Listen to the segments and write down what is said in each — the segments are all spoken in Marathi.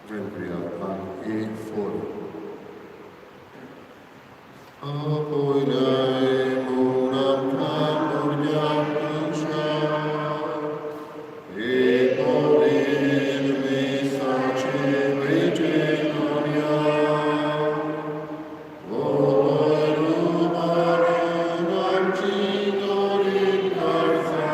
Vendria an E4. Apoi muram camurgiam pusha, e porir mi sace regenonia. Vorum arum cinorin carza,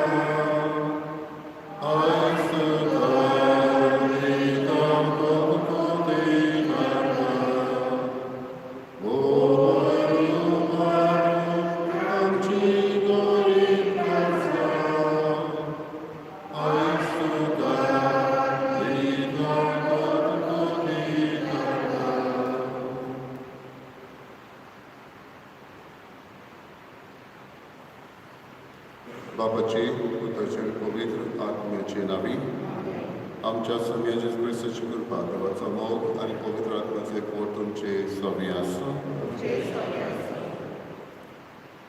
बाबाची उदरचेर पवित्र आत्म्याचे नावी आमच्या स्वामी येशू ख्रिस्ताची कृपा देवाचा मोग आणि पवित्र आत्म्याचे एकवट तुमचे स्वामी आसो.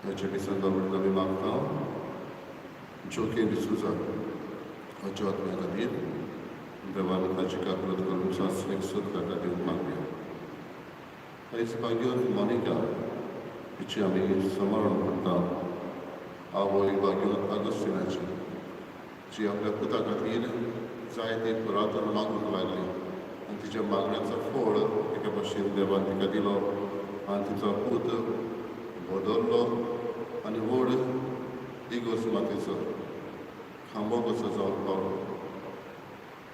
हेचे दिसान बाबा आमी मागता जोखीम दिसूचा हाच्या आत्म्या खातीर देवान ताची काकूरत करून शास्त्रीक सुख ताका दिवंक मागया. आयज भाग्योन मोनिका हिची आमी स्मरण करता. आवय भाग्योन अगस्तिनाची जी आपल्या पुता खातीर जायते पुरातन मागूंक लागली आनी तिच्या मागण्याचो फळ एका भाशेन देवान तिका दिलो आनी तिचो पूत बदल्लो आनी व्हड इगोस मातेचो खांबो कसो जावंक पावलो.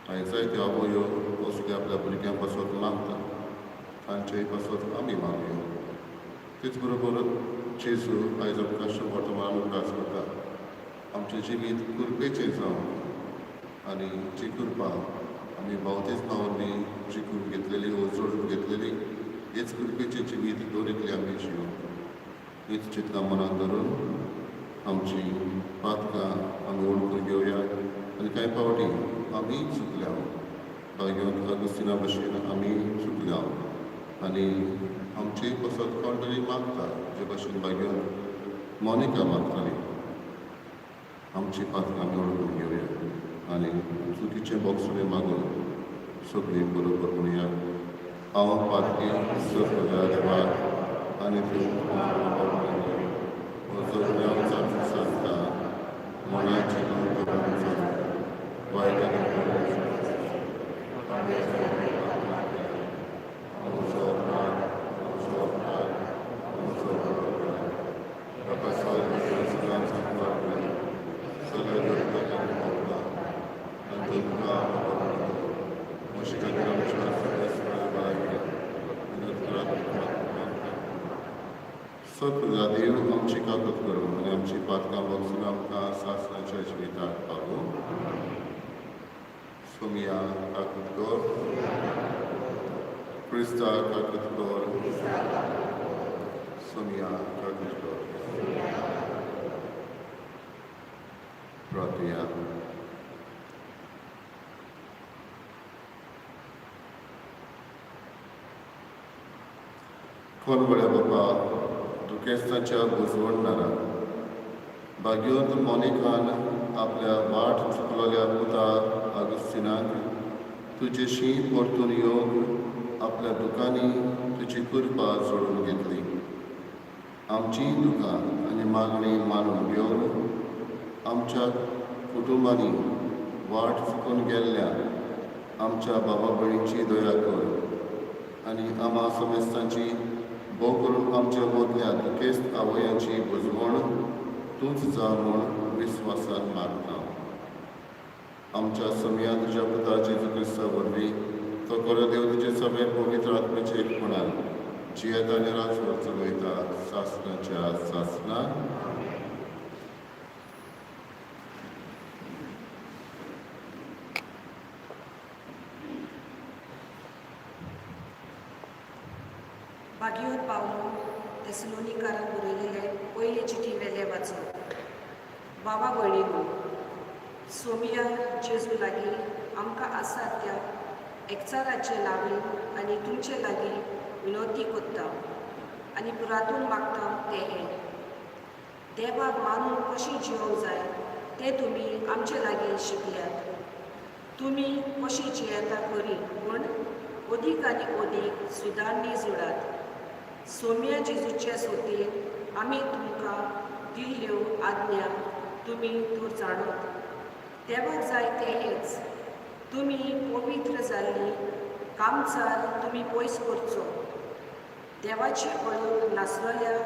आयज जायत्यो आवयो असल्यो आपल्या भुरग्यां पासत मागता तांचेय पासत आमी मागयो. तेच बरोबर जेजू आयज आमकां वर्तमान उपास करता. आमचें जिवीत कृपेचें जावं आनी जी कृपा आमी बावतेजमावरली जी करून घेतलेली वो जोडून घेतलेली हेच कृपेचें जिवीत दवरितलें आमी जियो. हीच चिंतनां मनांत धरून आमची पातकां आमी ओळखून घेवया आनी कांय पावटी आमी चुकल्या भाग्योन अगस्तिना भशेन आमी चुकल्या आनी आमची पासत कोण तरी मागता जे भाशेन भाग्योन मोनिका मागताली. आमची पातकां आमी ओळखून घेवया आनी चुकीचें बोगसणें मागून सगळीं बरोबर म्हणया. हांव पातकी सगळ्या देवाक आनी म्हजो देव जावन सांगता मनाची नोंद करून सांगता वायट आनी सगळ्या देव आमची काकूत करूं आनी आमची पातकां बगसून आमकां सासणाच्या जिविताक पावूं. सोमिया काकूत कर, क्रिस्ता काकूत कर, सोमिया काकूत कर. प्रार्थया. कोण बऱ्या बाबा दुखेस्ताच्या बुजवणदारा भाग्योत मोनिकान आपल्या वाट चुकलेल्या पुता अगस्तिनाक तुजेशी परतून येवंक आपल्या दुखांनी तुजी कृपा जोडून घेतली. आमची दुखां आनी मागणी मानून घेवन आमच्या कुटुंबांनी वाट चुकून गेल्ल्या आमच्या बाबा भयणीची दया कर आनी आम्हा समेस्तांची भोव करून आमच्या मदल्या दुखेस्त आवयांची बुजवण तूंच जा म्हूण विस्वासान मागता. आमच्या समया तुज्या पुता जेजू क्रिस्ता वरवीं तो खरो देव तुजे समेर पवित्र आत्म्याचे एकपणान जियेत आनी राजवर चलयता सासणाच्या सासणां. भाग्योत पावलो तेसलोनिकारांक बरयलेले पयले चिठी वेले वाचप. बाबा भयणीनो, सोमिया जेजू लागीं आमकां आसा त्या एकचाराचे नांवें आनी तुमचे लागीं विनोती कोत्ता आनी पुरातून मागता ते हे. देवाक मानून कशी जियोंक जाय ते तुमी आमचे लागीं शिकल्यात. तुमी कशी जियेता खरी पूण अदीक आनी अदीक सुदारणी जोडात. सोम्या जेजूच्या सोतेर आमी तुमकां दिल्ल्यो आज्ञा तुमी तर जाणत. देवाक जाय तें हेच, तुमी पवित्र जाल्ली कामचार तुमी पयस करचो. देवाची वळख नासलेल्या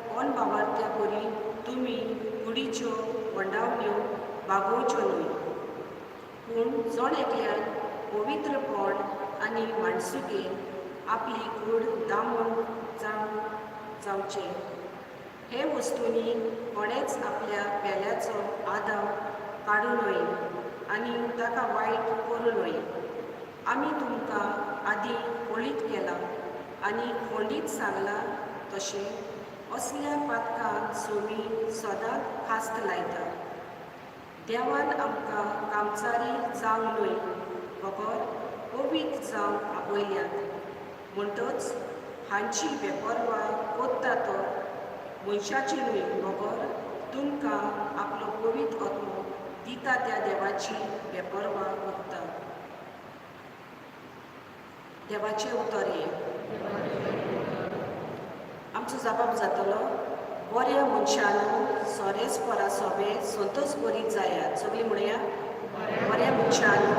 कोण भावार्थ्या परी तुमी कुडीच्यो वंडावण्यो बागोवच्यो न्हय. पूण जण एकल्यान पवित्रपण आनी माणसुकेन आपली कूड दामून जावचे. हे वस्तूंनी कोणेच आपल्या पेल्याचो आदाव काडूं नये आनी ताका वायट करूं नये. आमी तुमकां आदीं खोळीत केलां आनी खोंडीत सांगलां तशें असल्या पातकांक सोमी सदांच खास्त लायता. देवान आमकां कामचारी जावंक न्हय बगर पवित्र जावंक आपयल्यात. म्हणटच हांची बेपरवा कोत्ता तो मनशाची न्हय बगर तुमकां आपलो पवित्र आत्मो दिता त्या देवाची बेपरवा कोत्ता. देवाचें उतर हे. आमचो जबाब जातलो, बऱ्या मनशानो सोरेस परा सोबे संतोष बरीत जायात. सगळीं म्हणया, बऱ्या मनशानो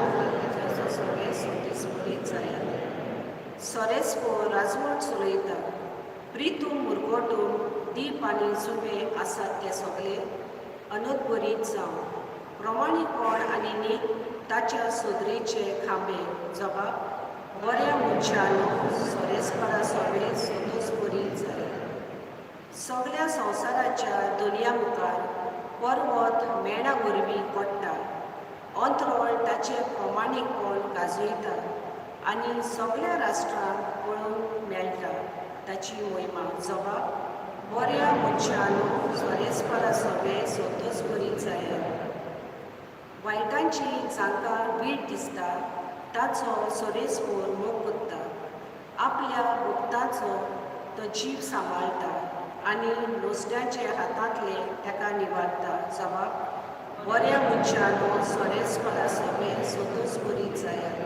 सोबे संतोष बरीत जायात. सोरेस राजवट चलयता, प्रितूम मुरगोटून दीप आनी जुबे आसात ते सगळे अनत बरीत जावं. प्रमाणीकपण आनी नीत ताच्या सोदरेचे खांबे. जबाब, बऱ्या मनशानो सोरेसपरा सोबे संतोष बरीत जायात. सगळ्या संवसाराच्या दुनया मुखार पर्वत मेणा वरवीं पडटा. अंतरोळ ताचें प्रमाणीकपण गाजयता आनी सगळ्या राष्ट्रांक पळोवंक मेळटा ताची मोहिमा. जबाब, बऱ्या मनशानो सोरेसपरा सोबे संतोष बरीत जायात. वायटांची जांकां वीट दिसता ताचो सोरेसपोर मोग करता. आपल्या भक्तांचो तो जीव सांबाळटा आनी नुस्त्याचे हातांतले ताका निवारता. जबाब, बऱ्या मनशानो सोरेसपरा सोबे संतोष बरीत जायात.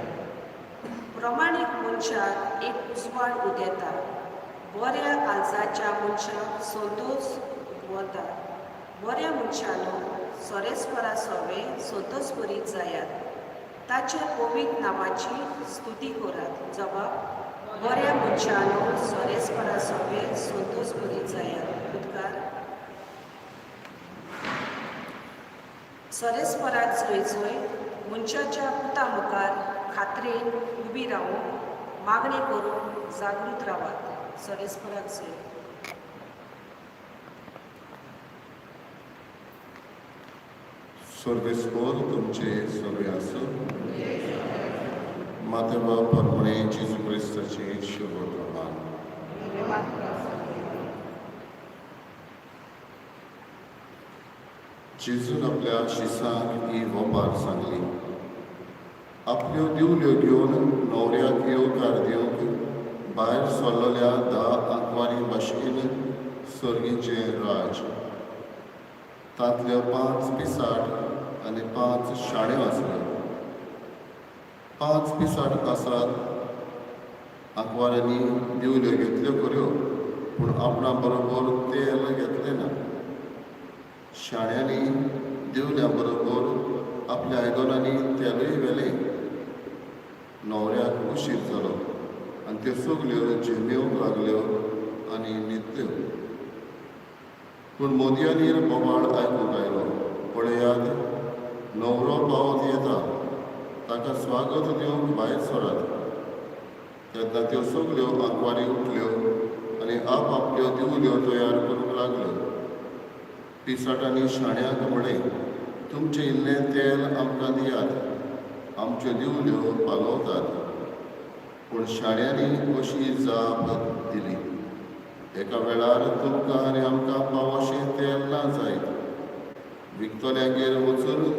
प्रमाणीक मनशाक एक उजवाड उदेता. बऱ्या काळजाच्या मनशाक संतोष उगवता. बऱ्या मनशानो सोरेसपरा सोबे संतोष बरीत जायात. ताचे पवित्र नांवाची स्तुती करात. जबाब, बऱ्या मनशानो सोरेसपरा सोबे संतोष बरीत जायात. उद्गार, सोरेसपराक चोय मनशाच्या पुता मुखार खात्रेन उबी रावून मागणी करून जागृत रावात. सोरेसपराक चोय. स्वर्गस्पोर तुमचे सगळे आसूं. मातेवा परमणे जेजू क्रिस्ताची शुभ प्रभात. जेजून आपल्या शिसांक ही वोपार सांगली. आपल्यो दिवल्यो घेवन न्हवऱ्याक येवकार दिवंक भायर सरलेल्या 10 आंकवारी भाशेन सर्गीचें राज. तांतल्यो 5 पिसाट आनी 5 शाण्यो आसल्यो. 5 पिसाट आसात आंकवाऱ्यांनी दिवल्यो घेतल्यो खऱ्यो, पूण आपणा बरोबर तेल घेतलें ना. शाण्यांनी दिवल्या बरोबर आपल्या आयदनांनी तेलूय व्हेलें. न्हवऱ्याक उशीर जालो आनी त्यो सगल्यो झेमेवंक लागल्यो आनी न्हिदल्यो. पूण मोदयांनीर बोवाळ आयकूंक आयलो. पळयात, न्हवरो पावत येता, ताका स्वागत दिवंक भायर सरात. तेन्ना त्यो सगल्यो आंकवारी उठल्यो आनी आपआपल्यो दिवल्यो तयार करूंक लागल्यो. पिसाटांनी शाण्यांक म्हणलें, तुमचें इल्लें तेल आमकां दियात, आमच्यो दिवल्यो पालवतात. पूण शाण्यांनी अशी जाप दिली, एका वेळार तुमकां आनी आमकां पावोशें तेल ना जायत. विकतल्यागेर वचून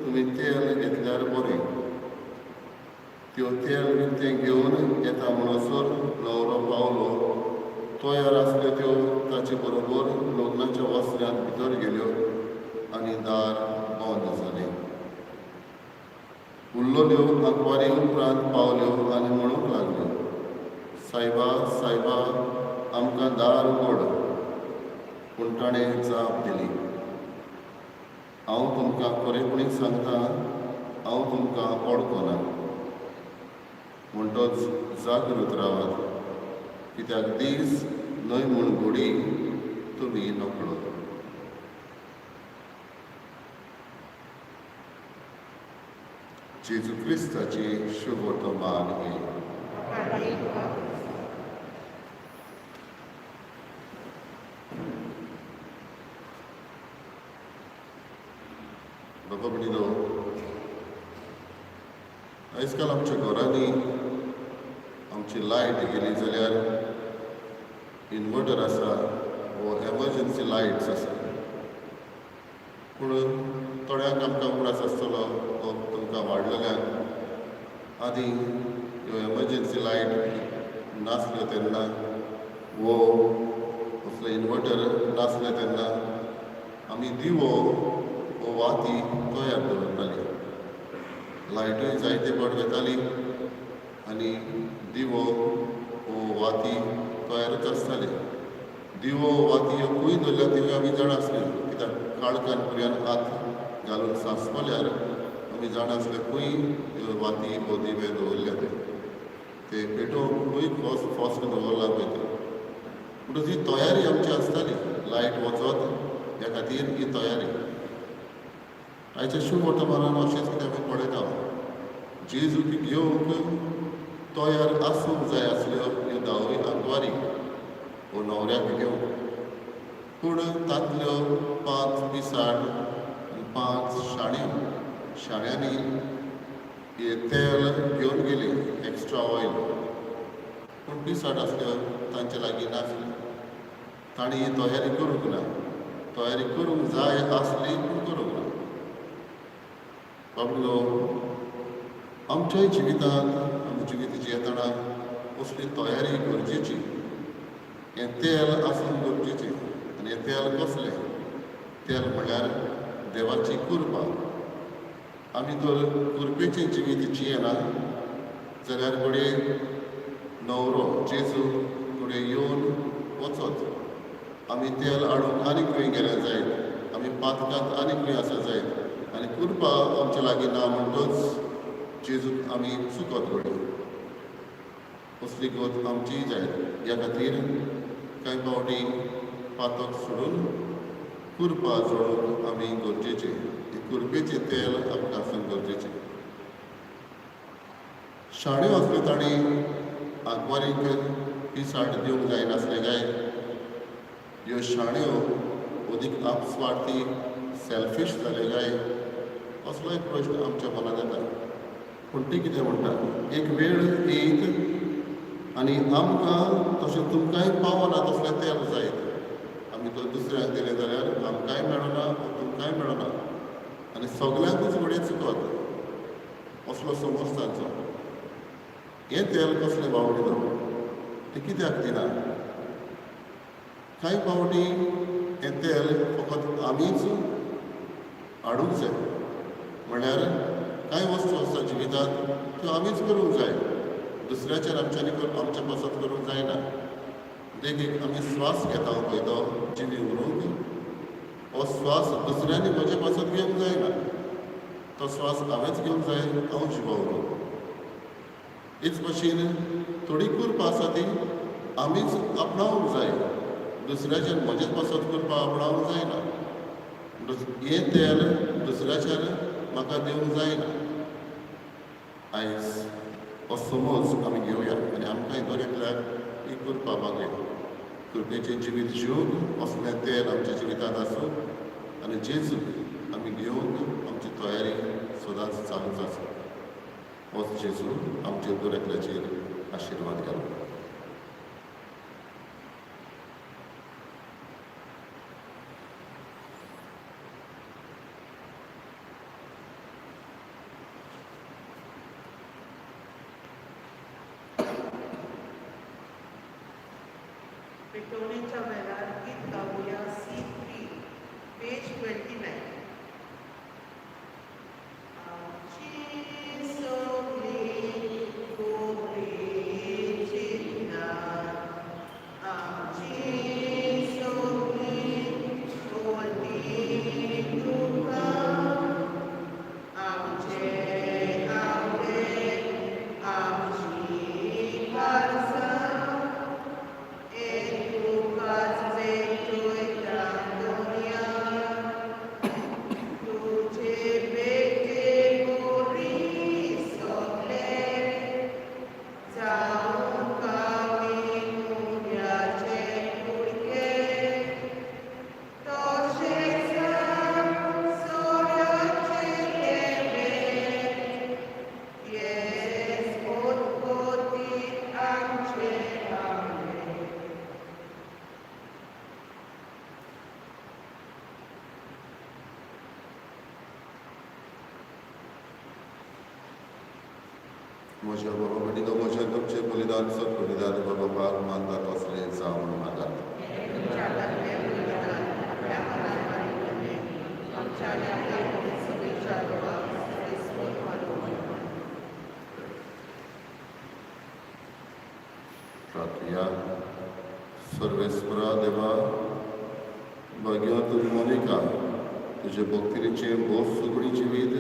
तुमी तेल घेतल्यार बरें. त्यो तेल विकतें घेवन येता म्हणसर न्हवरो पावलो. तयार आसल्यो त्यो ताचे बरोबर लग्नाच्या वस्त्यांत भितर गेल्यो आनी दार बंद जालें. उरलेल्यो आंकवारी उपरांत पावल्यो आनी म्हणूंक लागल्यो, सायबा सायबा आमकां दार उगड. पूण ताणें जाप दिली, हांव तुमकां खरेपणीक सांगतां, हांव तुमकां वळखना. म्हणटोच जागृत रावात, कित्याक दीस न्हय म्हूण घोडी तुमी नकळो. जेजू क्रिस्ताची शुभ वर्तमान हे. बाबा भणिनो, आयज काल आमच्या घरांनी आमची लायट गेली जाल्यार इन्वर्टर आसा वो एमर्जन्सी लायट्स आसा. पूण थोड्यांक आमकां उगडास आसतलो वो तुमकां वाडलेल्यांक आदी ह्यो एमर्जन्सी लायट नासल्यो तेन्ना वो असलो इन्वर्टर नासले तेन्ना आमी दिवो वो वाती तयार दवरताली. लायटूय जायते पट घेताली आनी दिवो वो वाती तयारच आसताली. दिवो वाती ह्यो खूंय दवरल्या त्यो आमी जाणा आसली, कित्याक काळखान पुरयान हात घालून सांसपल्यार आमी जाणा आसले खूंय ह्यो वाती वो दिवे दवरल्या ते पेटोवंक खूंय फॉस्ट दवरला पळय ते. पूण ती तयारी आमची आसताली, लायट वचत ह्या खातीर ही तयारी. आयच्या शुभ वर्तमानान अशेंच कितें आमी पळयता, जेजूक घेवंक तयार आसूंक जाय आसल्यो ह्यो 10वी आंकवारी वो न्हवऱ्याक घेवंक. पूण तांतल्यो 5 पिसाट आनी 5 शाण्यांनी हे तेल घेवन गेली, एक्स्ट्रा ऑयल. पूण पिसाट आसल्यो तांचे लागीं नासल्यो. तांणी ही तयारी करूंक ना. तयारी करूंक जाय आसली पूण करूंक ना. बाबलो, आमच्याय जिवितांत आमी जिवीत जियेतना कसली तयारी गरजेची. हें तेल आसूंक गरजेचें. आनी हें तेल कसलें? तेल म्हणल्यार देवाची कृपा. आमी जर कृपेचें जिवीत जियेना जाल्यार घडये न्हवरो जेजू घडये येवन वचत. आमी तेल हाडूंक आनी खंय गेले जायत, आमी पातकांत आनी खंय आसा जायत आनी कृपा आमच्या लागीं ना म्हणटच जेजूक आमी चुकत घडये. असली गत आमचीय जायत. ह्या खातीर कांय फावटी पातक सोडून कृपा जोडूंक आमी गरजेचें. हे कृपेचें तेल आमकां आसूंक गरजेचें. शाण्यो आसल्यो तांणी आंकवारीक पिसाट दिवंक जायनासले काय? ह्यो शाण्यो अदीक आपस्वार्थी सेल्फीश जाले काय? असलो एक प्रश्न आमच्या मनांत येता. पूण ती कितें म्हणटा, एक वेळ येयत आनी आमकां तशें तुमकांय पावना तसलें तेल जायत. आमी तर दुसऱ्यांक दिलें जाल्यार आमकांय मेळना, तुमकांय मेळना आनी सगल्यांकूच घडये चुकत. असलो समज तांचो. हें तेल कसलें वावडिलो? तें कित्याक दिना? कांय फावटी हें तेल फकत आमीच हाडूंक जाय. म्हणल्यार कांय वस्तू आसता जिवितांत त्यो आमीच करूंक जाय. दुसऱ्याचेर आमच्यांनी आमचे पासत करूंक जायना. देखीक आमी स्वास घेता पळय तो जिवी उरूंक, हो स्वास दुसऱ्यांनी म्हजे पासत घेवंक जायना. तो स्वास हांवेंच घेवंक जाय, हांव जिवा उरूंक. हेच भाशेन थोडी कृपा आसा ती आमीच आपणावंक जाय. दुसऱ्याचेर म्हजेच पासत करपा आपणावंक जायना. हें तेल दुसऱ्याचेर म्हाका दिवंक जायना. आयज हो समज आमी घेवया आनी आमकांय दरेकल्याक ही कृपा मागया. कृपेचें जिवीत जिवंक असलें तेल आमच्या जिवितांत आसूं आनी जेजूक आमी घेवंक आमची तयारी सदांच चालूच आसा. होच जेजू आमच्या दरेकल्याचेर आशिर्वाद घालूं. पेटोवणेच्या वेळार गीत गावुया C3 पेज 29. आमची सगळी गोडयेची म्हज्या बाबा भयणीनो, म्हजें तुमचें बलिदान सत्बलिदान बाबाक मानतात असलें जावन मागात. तुमच्या दाखल्या बलिदान आपल्या मनात मानिल्ले आमच्या आनी सगळेच्या लोकांक सदैव मानून प्रार्थया. सर्वेस्परा देवा, भगवंत मोनिका, तुजे भक्तीचें भोव सगळी जिवीत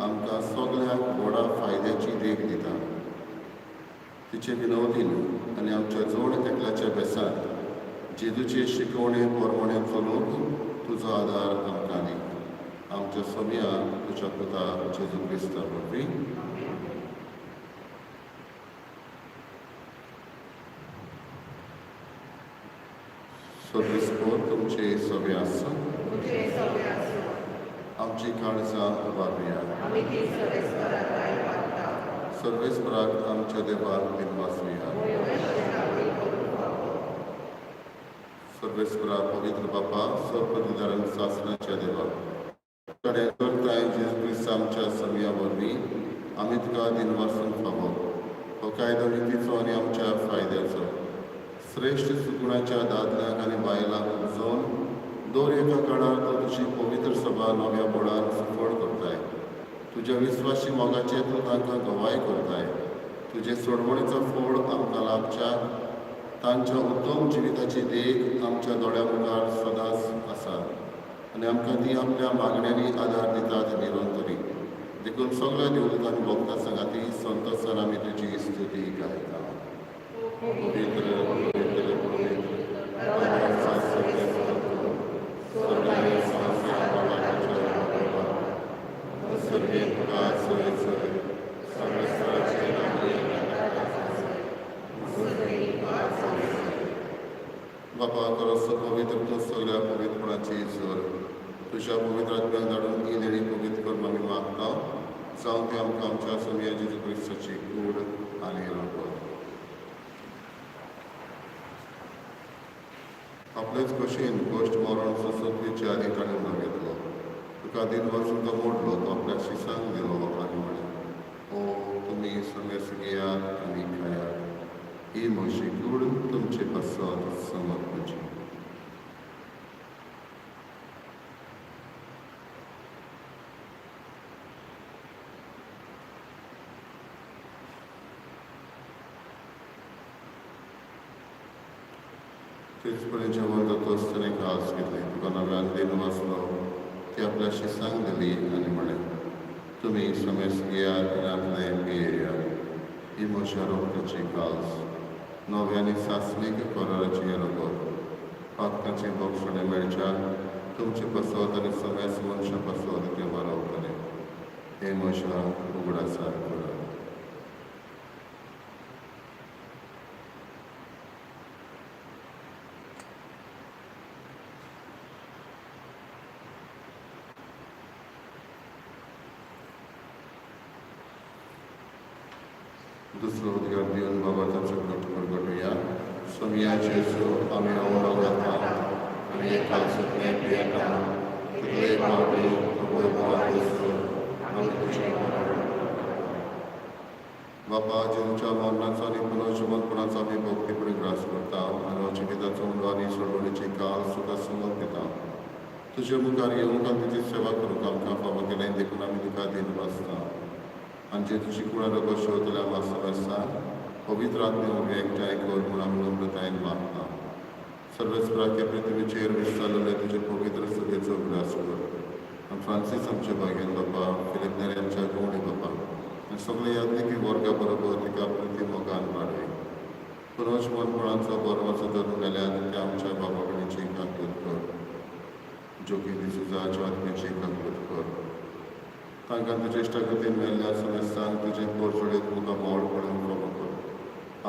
आमकां सगळ्यांक व्हडा फायद्याची देख दिता. तिचे विनोदीन आनी आमच्या जोड एकल्याच्या बेसांत जेजूचे शिकवणे पोरमणे चलूंक तुजो आदार आमकां दी. आमच्या सोम्या तुज्या पुता जेजू क्रिस्ता वरवीं. सदस्पोर तुमचे सवे आसूं. तुझे सगळे आसूं आमची काळजां वारुया. आमी ती सर्वेस्पराक वागता सर्वेस्पराक आमच्या देवाक दिनवासुया. सर्वेस्परा पवित्र बापा, सर्वप्रतिदारण शासनाच्या देवा, कडेन करताय जेजू क्रिस्त आमच्या समया वरवीं आमी तुका दिनवासून फावो. हो कायदो नितीचो आनी आमच्या फायद्याचो श्रेश्ठ सुगुणाच्या दादल्यांक आनी बायलांक उजोवन दर एका काळार तो तुजी पवित्र सभा नव्या बोडान सफळ करताय. तुज्या विस्वासी मोगाचे तूं तांकां गवाय करताय. तुजे सोडवणेचो फोड आमकां लाभच्या तांच्या उत्तम जिविताची देख आमच्या दोळ्या मुखार सदांच आसा आनी आमकां ती आपल्या मागण्यांनी आदार दितात निरंतरी. देखून सगळ्या देवदूतांनी भक्तां संगाती संतोशान आमी तुजी स्तुती गायता. पवित्र पवित्र पवित्र सर्वे प्रकार सोय सोय बापा खरोच पवित्र तूं सगळ्या पवित्रपणाची झर तुज्या पवित्र आत्म्याक धाडून ही देणी पवित्र करून आमी मागता. जावं ती आमकां आमच्या समया जेजू क्रिस्ताची कूड आनी रगत. आपलेच कशेन गोश्ट मरण ससत्वीचे आदी ताणें उलो घेतलो. तुका दिन वचून तो मोडलो, तो आपल्या शिसांक दिलो आनी म्हळें, ओ तुमी समेस घेयात आनी खायात. ही म्हजी कूड तुमचे पासत समर्पची. तेच पर्यंत जेवण जाता आसतना एक हांस घेतली. तुका नव्यान दिन वाचलो, ती आपल्या शिसांक दिली आनी म्हळें, तुमी समेस घेयात आनी आपलें पियेयात. ही म्हज्या रोगटाची कास, नव्यानी सासणीक कोराराची रगत. पातकाचें भक्षणें मेळच्याक तुमचे पासत आनी समेस मनशां पासत तें वारवतलें. हें म्हज्या उगडासार करात. दुसरो उद्गार दिवन बाबाचो घट परगटुया. सोम्या जेजू, आमी ओवळो घालता आनी एका सुटणें पियेता. तुगे पावटी तुगे बोवाळ दिसून आमी तुजें बापा जेजूच्या मरणाचो आनी पुनर्जीवनपणाचो आमी भक्तीपणे ग्रास करता आनी हो जिविताचो उंडो आनी सोडवणेची काळ सुद्दां समर्पिता. तुजे मुखार येवंक आनी तुजी सेवा करूंक आमकां फावो केलें देखून आमी तुका दिन वाचता. आनी जेजूची कुळार बसवतल्या वास्तव्यासान पवित्र आत्म्या एकठांय कर म्हूण आमी नम्रतायेन मागता. सर्वेस्पराके पृथ्वीचेर विस्तारलेले तुजे पवित्र सभेचो उगडास कर. आनी फ्रांसीस आमचे भाग्यन बापा, फिलीप नेऱ्यांच्या गवणी बापा आनी सगळे यात्रिकी वर्गा बरोबर तिका प्रती मोगान वाडय. पुनर्जीवनपणाचो बरवाचो धरून गेल्यात त्या आमच्या बाबा भयणीची काकूत कर. जोगी दिसुजाच्या आत्म्याची काकूत कर. तांकां तुजे इश्टागतीन मेल्ल्या समेस्तांक तुजे पोरजोडेक तुका मोड पडूंक फावो कर.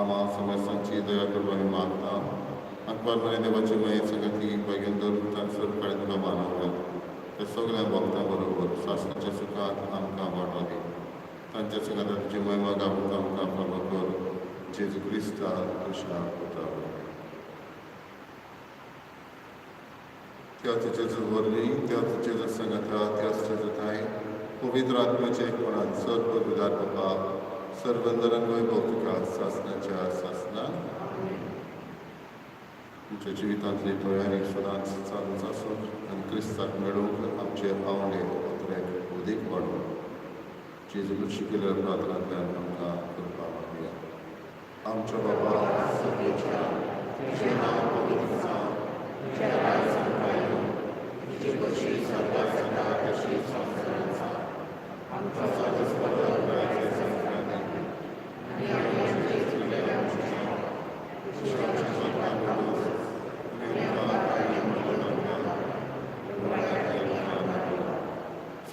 आमा समेस्तांची दया करपाक मागता. अकबर बरे देवाची माये संगती भाग्यन धरून तांसर काळी तुका मानवल्यात. ते सगळ्या भक्तां बरोबर शासनाच्या सुखांत आमकां वांटो दी. तांच्या संगता तुजी महिमा गावूंक आमकां फावो कर. जेजू क्रिस्ता तुज्या पुता त्याच जेजू वरवीं, त्याच जेजू संगता, त्याच जेजूताय पवित्र आत्म्याचे एकपणान सर्व विदार बापा सर्वंदरान वैभव तुका सासणाच्या सासना आमच्या जिवितांतली तयारी सदांच चालूच आसूं आनी क्रिस्ताक मेळूंक आमचे आवडे उतरेक उदीक वाडून जेजून शिकयलेल्या प्रार्थनांतल्यान आमकां करपाक लागया. आमच्या बाबा सगळेच्या तुजें नांव पवित्र जावं, तुजें राज्य संपायलो, तुजी कशी स्वर्गाक जाता तशी संवसारांत जावं. आमचो सादस पदार्थ आयचे संक्रांती आनी आमचे चुकलेल्या आमच्या तुजी आमच्या स्वर्गाक दवर आनी आमकां आनी मरणनाका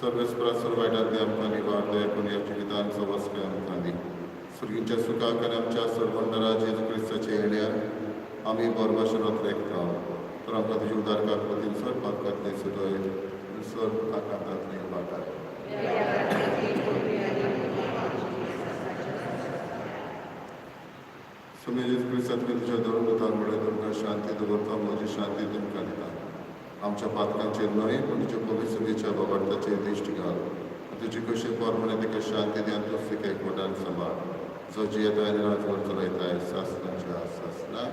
सर्वेस्परासर वायटांतली आमकां निवार दया करून ह्या जिवितांचो वसपे आमकां दी. सुर्गीच्या सुखाक आनी आमच्या सर्वंडरा जेजू क्रिस्ताच्या येण्यार आमी बरभाशेन रेखता. तर आमकां तुजी उदार काकूतीन सर पातकातली सुदय सर आकांतांतली वाटाय. सुमी जेजू क्रिस्ता तुमी तुज्या धरून उतार म्हणल्यार तुमकां शांती दवरता, म्हजी शांती तुमकां दिता. आमच्या पातकांचेर न्हय पूण तुज्या पवित्र सुमीच्या बाबार्थाचेर दिश्ट घाल. तुजी कशी पोरमणे तिका शांती दी आनी तुका एकवटान सांबाळ. जो जियेता आनी राजवट चलयताय सासणाच्या सासना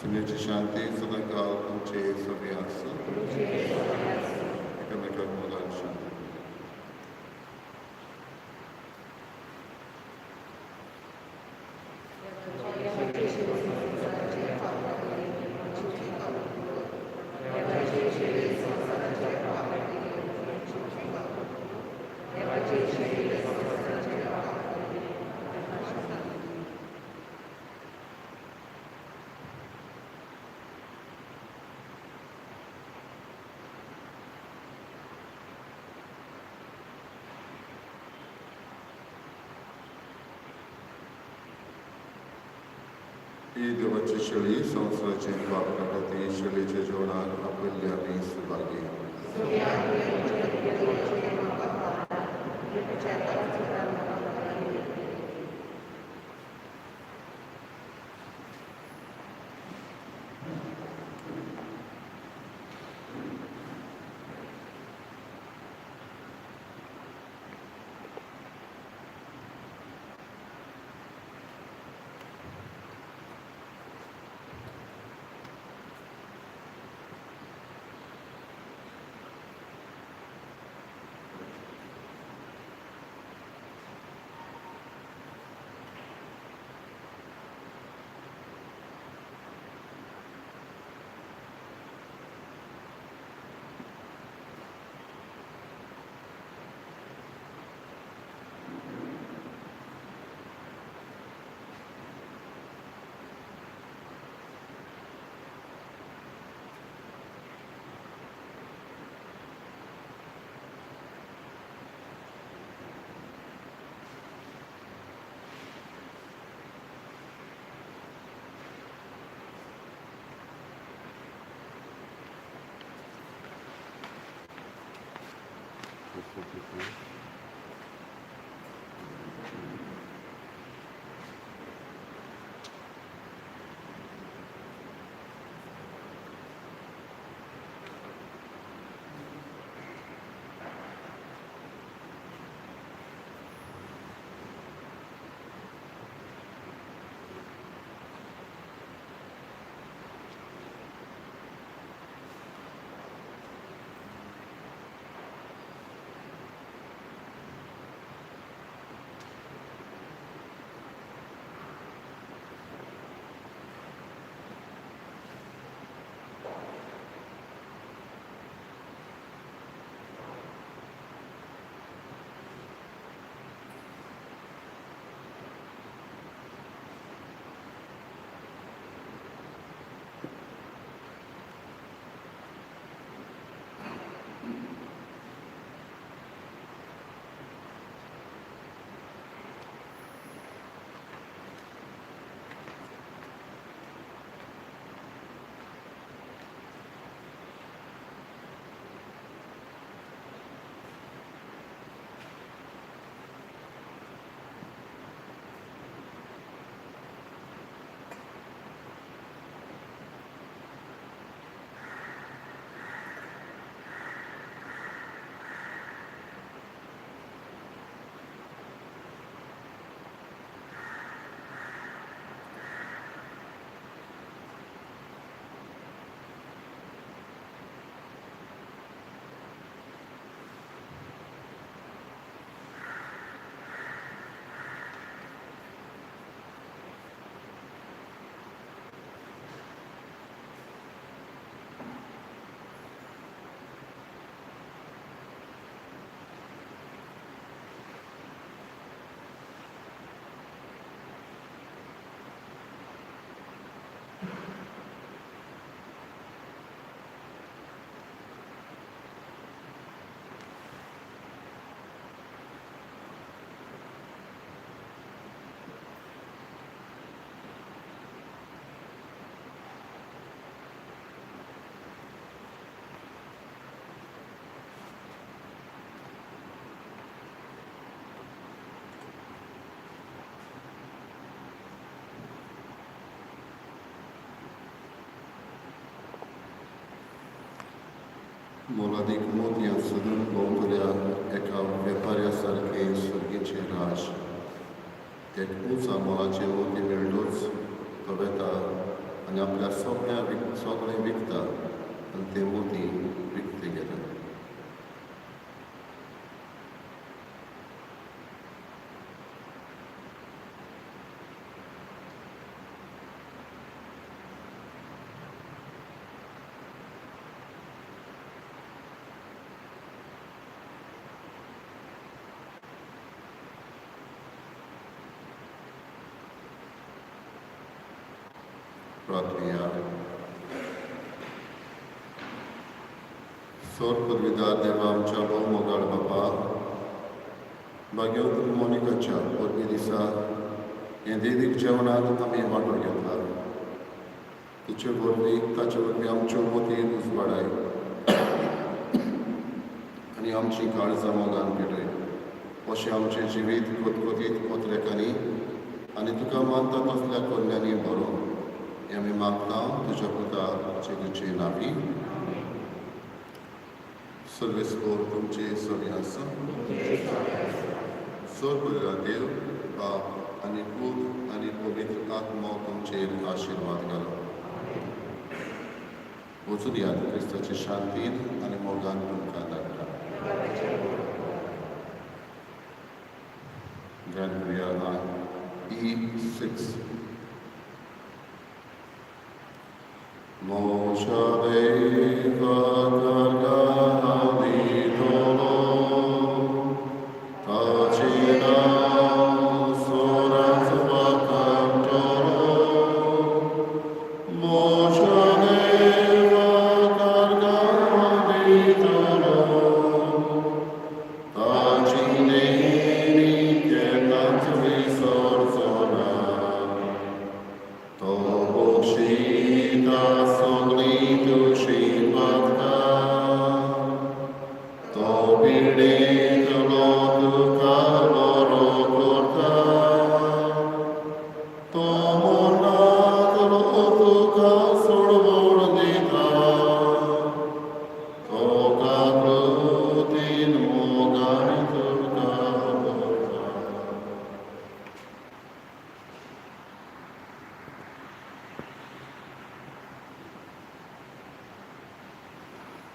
सुमेची शांती सदां काल आमचे सगळे आसूं एकामेकाक मोगान शांती. ही देवाची शेळी संवसाराचे पाप काडटा ती शेळीच्या जेवणाक आपयल्ली आमी Subhagi. Moladik motian sudun bombulia eka veparia sarkei surgice raj. Jak uca molacie moti virtuț, toveta ani आपल्या सगळे विकता आणि ते मोती विकते गेले. प्रार्थना सोरपदवीदार देवा आमच्या बहुमोगाळ बापा भाग्यवंत मोनिकाच्या पोरगी दिसा हे देदीक जेवणात आमी वांटून घेतला. तुजे वरवीं ताचे वरवीं आमच्यो मोती उजवाडाय आनी आमची काळजां मोगान पेटय. अशें आमचें जिवीत कोतकोतीत पोत्रेकांनी आनी तुका मानता तसल्या कन्यांनी भरो हें आमी मागता तुज्या पुता जेजूचे नांवी. सर्वेस्पोर तुमचे सोय आसा. सोरपदवीदार देव बाप आनी पूत आनी पवित्र आत्मा तुमचेर आशिर्वाद घालो. वचून यात क्रिस्ताचे शांतीन आनी मोगान तुमकां धाडटा. Gabriela E6 Moshe Vagar